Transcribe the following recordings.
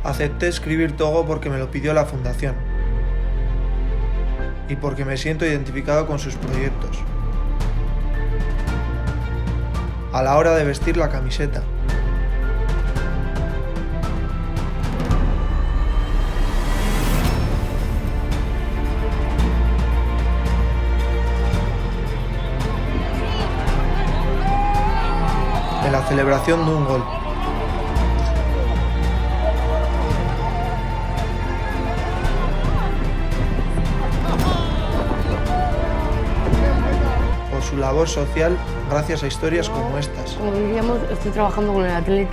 Acepté escribir Togo porque me lo pidió la fundación y porque me siento identificado con sus proyectos. A la hora de vestir la camiseta, en la celebración de un gol, por su labor social gracias a historias como estas. Como diríamos, estoy trabajando con el Athletic.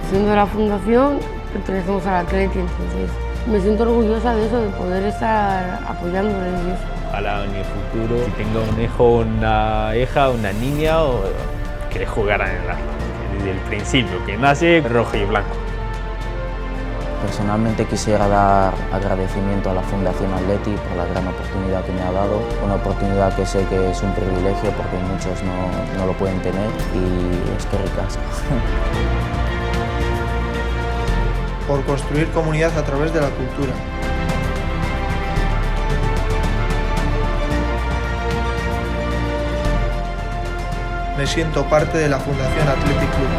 Siendo de la fundación, pertenecemos al Athletic, entonces me siento orgullosa de eso, de poder estar apoyándoles y eso. Ojalá en el futuro, si tengo un hijo, una hija, una niña, o que jugaran en el Athletic desde el principio, que nace rojo y blanco. Personalmente quisiera dar agradecimiento a la Fundación Athletic por la gran oportunidad que me ha dado, una oportunidad que sé que es un privilegio porque muchos no lo pueden tener y es que ricasco. Por construir comunidad a través de la cultura. Me siento parte de la Fundación Athletic Club.